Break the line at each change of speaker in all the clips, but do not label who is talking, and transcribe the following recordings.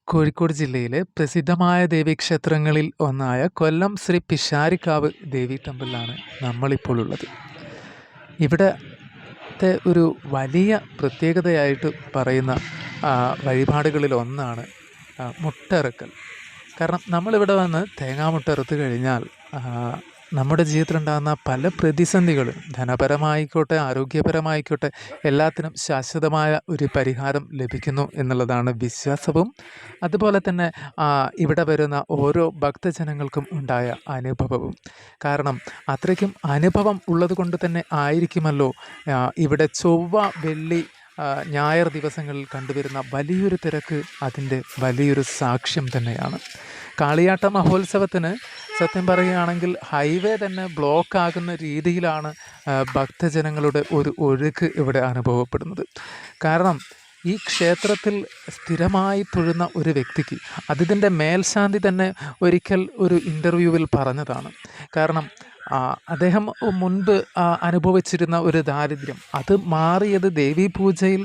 കോഴിക്കോട് ജില്ലയിലെ പ്രസിദ്ധമായ ദേവീക്ഷേത്രങ്ങളിൽ ഒന്നായ കൊല്ലം ശ്രീ പിഷാരിക്കാവ് ദേവി ടെമ്പിളിലാണ് നമ്മളിപ്പോൾ ഉള്ളത്. ഇവിടത്തെ ഒരു വലിയ പ്രത്യേകതയായിട്ട് പറയുന്ന വഴിപാടുകളിൽ ഒന്നാണ് മുട്ടറുക്കൽ. കാരണം നമ്മളിവിടെ വന്ന് തേങ്ങാമുട്ട അറുത്ത് കഴിഞ്ഞാൽ നമ്മുടെ ജീവിതത്തിലുണ്ടാകുന്ന പല പ്രതിസന്ധികളും ധനപരമായിക്കോട്ടെ ആരോഗ്യപരമായിക്കോട്ടെ എല്ലാത്തിനും ശാശ്വതമായ ഒരു പരിഹാരം ലഭിക്കുന്നു എന്നുള്ളതാണ് വിശ്വാസവും. അതുപോലെ തന്നെ ഇവിടെ വരുന്ന ഓരോ ഭക്തജനങ്ങൾക്കും ഉണ്ടായ അനുഭവവും. കാരണം അത്രയ്ക്കും അനുഭവം ഉള്ളത് കൊണ്ട് തന്നെ ആയിരിക്കുമല്ലോ ഇവിടെ ചൊവ്വ, വെള്ളി, ഞായർ ദിവസങ്ങളിൽ കണ്ടുവരുന്ന വലിയൊരു തിരക്ക് അതിൻ്റെ വലിയൊരു സാക്ഷ്യം തന്നെയാണ്. കാളിയാട്ട മഹോത്സവത്തിന് സത്യം പറയുകയാണെങ്കിൽ ഹൈവേ തന്നെ ബ്ലോക്ക് ആകുന്ന രീതിയിലാണ് ഭക്തജനങ്ങളുടെ ഒരു ഒഴുക്ക് ഇവിടെ അനുഭവപ്പെടുന്നത്. കാരണം ഈ ക്ഷേത്രത്തിൽ സ്ഥിരമായി തൊഴുന്ന ഒരു വ്യക്തിക്ക് അതിൻ്റെ മേൽശാന്തി തന്നെ ഒരിക്കൽ ഒരു ഇൻ്റർവ്യൂവിൽ പറഞ്ഞതാണ്. കാരണം അദ്ദേഹം മുൻപ് അനുഭവിച്ചിരുന്ന ഒരു ദാരിദ്ര്യം അത് മാറിയത് ദേവീപൂജയിൽ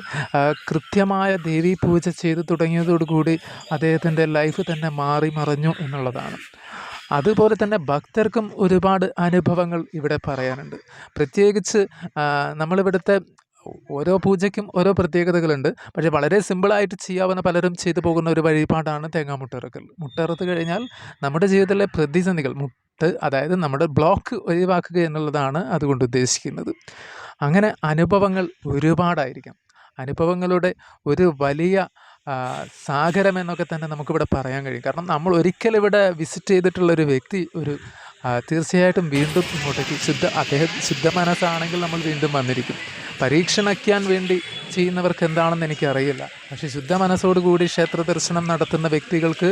കൃത്യമായ ദേവീപൂജ ചെയ്തു തുടങ്ങിയതോടുകൂടി അദ്ദേഹത്തിൻ്റെ ലൈഫ് തന്നെ മാറി മറഞ്ഞു എന്നുള്ളതാണ്. അതുപോലെ തന്നെ ഭക്തർക്കും ഒരുപാട് അനുഭവങ്ങൾ ഇവിടെ പറയാനുണ്ട്. പ്രത്യേകിച്ച് നമ്മളിവിടുത്തെ ഓരോ പൂജയ്ക്കും ഓരോ പ്രത്യേകതകളുണ്ട്. പക്ഷേ വളരെ സിമ്പിളായിട്ട് ചെയ്യാവുന്ന പലരും ചെയ്തു പോകുന്ന ഒരു വഴിപാടാണ് തേങ്ങാമുട്ടറുക്കൽ. മുട്ടറുത്ത് കഴിഞ്ഞാൽ നമ്മുടെ ജീവിതത്തിലെ പ്രതിസന്ധികൾ അതായത് നമ്മുടെ ബ്ലോക്ക് ഒഴിവാക്കുക എന്നുള്ളതാണ് അതുകൊണ്ട് ഉദ്ദേശിക്കുന്നത്. അങ്ങനെ അനുഭവങ്ങൾ ഒരുപാടായിരിക്കാം. അനുഭവങ്ങളുടെ ഒരു വലിയ സാഗരം എന്നൊക്കെ തന്നെ നമുക്കിവിടെ പറയാൻ കഴിയും. കാരണം നമ്മൾ ഒരിക്കലിവിടെ വിസിറ്റ് ചെയ്തിട്ടുള്ളൊരു വ്യക്തി തീർച്ചയായിട്ടും വീണ്ടും ഇങ്ങോട്ടേക്ക് ശുദ്ധ മനസ്സാണെങ്കിൽ നമ്മൾ വീണ്ടും വന്നിരിക്കും. പരീക്ഷണയ്ക്കാൻ വേണ്ടി ചെയ്യുന്നവർക്ക് എന്താണെന്ന് എനിക്കറിയില്ല. പക്ഷേ ശുദ്ധ മനസ്സോടുകൂടി ക്ഷേത്ര ദർശനം നടത്തുന്ന വ്യക്തികൾക്ക്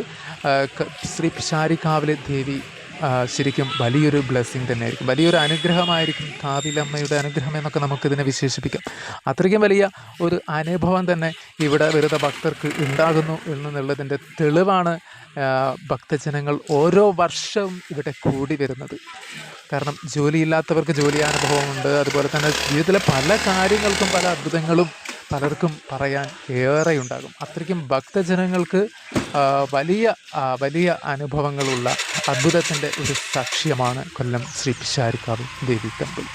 ശ്രീ പിഷാരിക്കാവിലെ ദേവി ശരിക്കും വലിയൊരു ബ്ലെസ്സിങ് തന്നെയായിരിക്കും, വലിയൊരു അനുഗ്രഹമായിരിക്കും. കാവിലമ്മയുടെ അനുഗ്രഹം എന്നൊക്കെ നമുക്കിതിനെ വിശേഷിപ്പിക്കാം. അത്രയ്ക്കും വലിയ ഒരു അനുഭവം തന്നെ ഇവിടെ വരുന്ന ഭക്തർക്ക് ഉണ്ടാകുന്നു എന്നുള്ളതിൻ്റെ തെളിവാണ് ഭക്തജനങ്ങൾ ഓരോ വർഷവും ഇവിടെ കൂടി വരുന്നത്. കാരണം ജോലിയില്ലാത്തവർക്ക് ജോലി അനുഭവമുണ്ട്. അതുപോലെ തന്നെ ജീവിതത്തിലെ പല കാര്യങ്ങൾക്കും പല അത്ഭുതങ്ങളും പലർക്കും പറയാൻ ഏറെയുണ്ടാകും. അത്രയ്ക്കും ഭക്തജനങ്ങൾക്ക് വലിയ അനുഭവങ്ങളുള്ള അത്ഭുതത്തിൻ്റെ ഒരു സാക്ഷ്യമാണ് കൊല്ലം ശ്രീ പിഷാരിക്കാവ് ദേവി ടെമ്പിൾ.